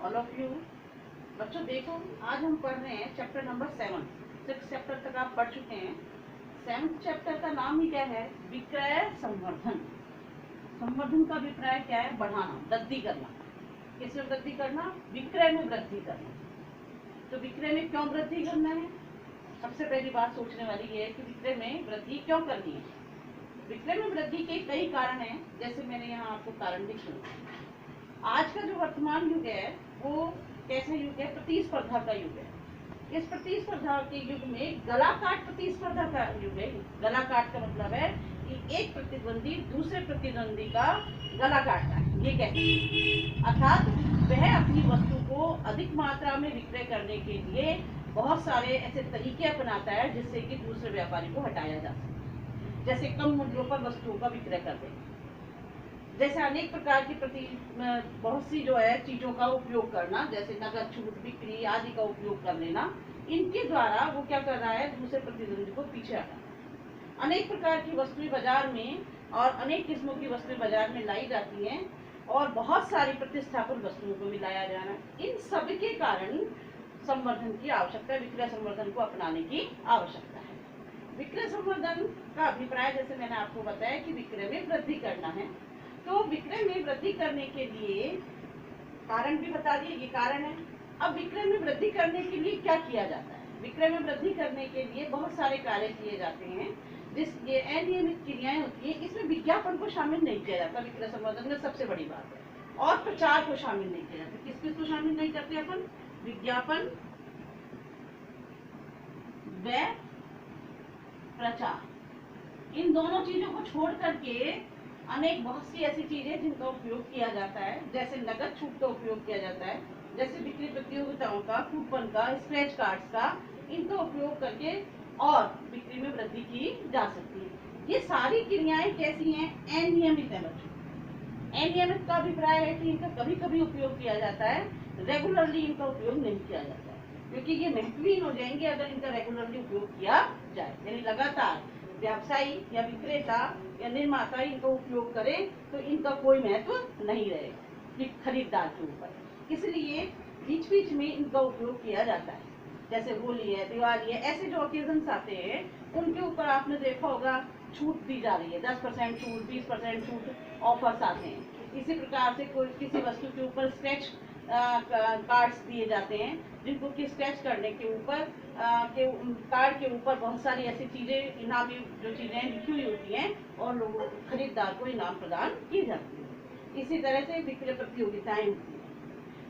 All of you. बच्चों देखो, आज हम पढ़ रहे हैं चैप्टर नंबर 7। 6 चैप्टर तक आप पढ़ चुके हैं। 7th चैप्टर का नाम ही क्या है? विक्रय संवर्धन। संवर्धन का अभिप्राय क्या है? बढ़ाना, वृद्धि करना। किसमें वृद्धि करना? विक्रय में वृद्धि करना। तो विक्रय में क्यों वृद्धि करना है? सबसे पहली बात सोचने वाली ये है कि विक्रय में वृद्धि क्यों करनी है। विक्रय में वृद्धि के कई कारण हैं, जैसे मैंने यहाँ आपको कारण लिखे। आज का जो वर्तमान युग है वो कैसा युग है? प्रतिस्पर्धा का युग है। इस प्रतिस्पर्धा के युग में गला काट प्रतिस्पर्धा का युग है। गला काट का मतलब है कि एक प्रतिद्वंदी दूसरे प्रतिद्वंदी का गला काटता है, ये कहते हैं। अर्थात वह अपनी वस्तु को अधिक मात्रा में विक्रय करने के लिए बहुत सारे ऐसे तरीके अपनाता है जिससे कि दूसरे व्यापारी को हटाया जा सके। जैसे कम मूल्यों पर वस्तुओं का विक्रय कर देना, जैसे अनेक प्रकार की बहुत सी जो है चीजों का उपयोग करना, जैसे नगद छूट, बिक्री आदि का उपयोग कर लेना। इनके द्वारा वो क्या कर रहा है? दूसरे प्रतिद्वंदी को पीछे हटाना। अनेक प्रकार की वस्तुएं बाजार में और अनेक किस्मों की वस्तुएं बाजार में लाई जाती हैं और बहुत सारी प्रतिस्थापन वस्तुओं को भी लाया जाना। इन सब के कारण संवर्धन की आवश्यकता है, विक्रय संवर्धन को अपनाने की आवश्यकता है। विक्रय संवर्धन का अभिप्राय जैसे मैंने आपको बताया कि विक्रय में वृद्धि करना है। तो विक्रय में वृद्धि करने के लिए कारण भी बता दिए, ये कारण है। अब विक्रय में वृद्धि करने के लिए क्या किया जाता है? विक्रय में वृद्धि करने के लिए बहुत सारे कार्य किए जाते हैं, ये अनियमित क्रियाएं होती है। इसमें विज्ञापन को शामिल नहीं किया जाता विक्रय संवर्धन में, सबसे बड़ी बात है। और प्रचार को शामिल नहीं किया जाता। किस किस को शामिल नहीं करते अपन? विज्ञापन व प्रचार, इन दोनों चीजों को छोड़ करके अनेक बहुत सी ऐसी चीजें जिनका उपयोग किया जाता है, जैसे नगद छूट का उपयोग किया जाता है, जैसे बिक्री प्रतियोगिताओं का, कूपन का, स्क्रैच कार्ड्स का, इनका उपयोग करके और बिक्री में वृद्धि की जा सकती है। ये सारी क्रियाएं कैसी हैं? अनियमित है बच्चों। अनियमित का अभिप्राय है कि इनका कभी कभी उपयोग किया जाता है, रेगुलरली इनका उपयोग नहीं किया जाता है, क्योंकि ये महत्वहीन हो जाएंगे अगर इनका रेगुलरली उपयोग किया जाए। यानी लगातार व्यवसायी या विक्रेता या निर्माता इनका उपयोग करें तो इनका कोई महत्व नहीं रहेगा खरीदार के ऊपर। इसलिए बीच बीच में इनका उपयोग किया जाता है। जैसे होली है, दिवाली है, ऐसे जो ओकेजन्स आते हैं उनके ऊपर आपने देखा होगा छूट दी जा रही है, 10% छूट, 20% छूट ऑफर्स आते हैं। इसी प्रकार से कोई किसी वस्तु के ऊपर स्क्रैच कार्ड्स दिए जाते हैं, जिनको कि स्क्रैच करने के ऊपर के कार्ड के ऊपर बहुत सारी ऐसी चीजें, इनामी जो चीजें लिखी हुई होती हैं और लोगों खरीदार को इनाम प्रदान की जाती है। इसी तरह से विक्रय प्रतियोगिताएं होती हैं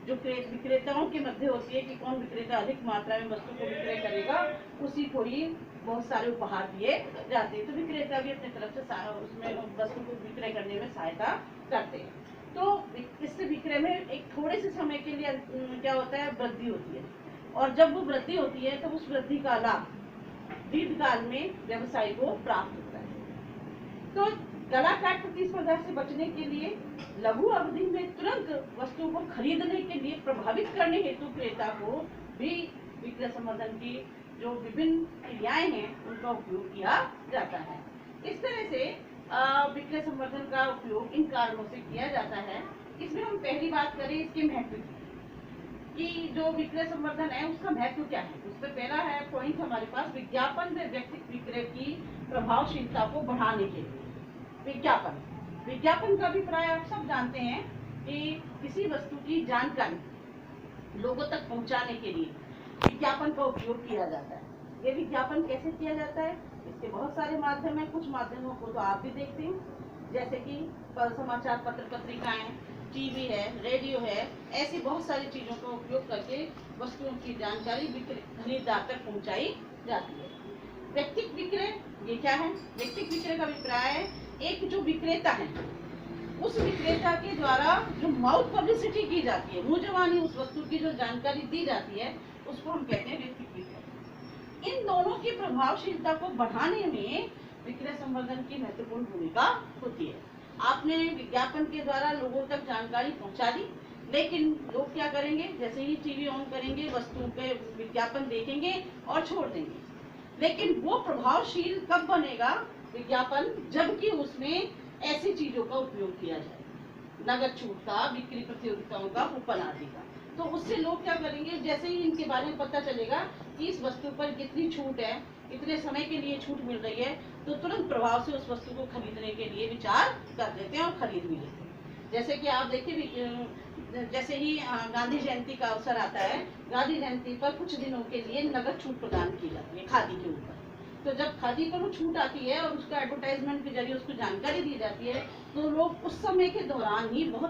जो विक्रेताओं के मध्य होती है कि कौन विक्रेता अधिक मात्रा में वस्तु को विक्रय करेगा, उसी को ही बहुत सारे उपहार दिए जाते हैं। तो विक्रेता भी अपनी तरफ से उसमें वस्तु को विक्रय करने में सहायता करते हैं। तो इससे विक्रय में एक थोड़े से समय के लिए क्या होता है? वृद्धि होती है, और जब वो वृद्धि होती है तो उस वृद्धि का लाभ दीर्घकाल में व्यवसाय को प्राप्त होता है। तो गला काट प्रतिस्पर्धा से बचने के लिए, लघु अवधि में तुरंत वस्तु को खरीदने के लिए प्रभावित करने हेतु क्रेता को भी विक्रय संवर्धन की जो विभिन्न क्रियाएं हैं उनका उपयोग किया जाता है। इस तरह से विक्रय संवर्धन का उपयोग इन कारणों से किया जाता है। इसमें हम पहली बात करें इसके महत्व की, कि जो विक्रय संवर्धन है उसका महत्व क्या है। उससे पहला है पॉइंट हमारे पास, विज्ञापन में व्यक्तिगत विक्रय की प्रभावशीलता को बढ़ाने के लिए। विज्ञापन का अभिप्राय आप सब जानते हैं कि किसी वस्तु की जानकारी लोगों तक पहुंचाने के लिए विज्ञापन का उपयोग किया जाता है। ये विज्ञापन कैसे किया जाता है? इसके बहुत सारे माध्यम हैं। कुछ माध्यमों को तो आप भी देखते हैं, जैसे कि समाचार पत्र, पत्रिकाएं, टीवी है, रेडियो है, ऐसी बहुत सारी चीजों का उपयोग करके वस्तुओं की जानकारी खरीदार तक पहुंचाई जाती है। व्यक्तिगत विक्रय ये क्या है? व्यक्तिगत विक्रय का अभिप्राय है एक जो विक्रेता है उस विक्रेता के द्वारा जो माउथ पब्लिसिटी की जाती है, मुंह जबानी उस वस्तु की जो जानकारी दी जाती है उसको हम कहते हैं व्यक्तिगत विक्रय। इन दोनों की प्रभावशीलता को बढ़ाने में विक्रय संवर्धन की महत्वपूर्ण भूमिका होती है। आपने विज्ञापन के द्वारा लोगों तक जानकारी पहुंचा दी, लेकिन लोग क्या करेंगे? जैसे ही टीवी ऑन करेंगे वस्तु पे विज्ञापन देखेंगे और छोड़ देंगे। लेकिन वो प्रभावशील कब बनेगा विज्ञापन? जबकि उसमें ऐसी चीजों का उपयोग किया जाए, नगद छूट का, बिक्री प्रतियोगिताओं का, कूपन आदि का। तो उससे लोग क्या करेंगे, जैसे ही इनके बारे में पता चलेगा कि इस वस्तु पर कितनी छूट है, इतने समय के लिए छूट मिल रही है, तो तुरंत प्रभाव से उस वस्तु को खरीदने के लिए विचार कर लेते हैं और खरीद भी लेते हैं। जैसे कि आप देखिए, जैसे ही गांधी जयंती का अवसर आता है, गांधी जयंती पर कुछ दिनों के लिए नगद छूट प्रदान की जाती है खादी के ऊपर। तो जब खादी पर वो छूट आती है और उसका एडवर्टाइजमेंट के जरिए उसको जानकारी दी जाती है, तो लोग उस समय के दौरान ही बहुत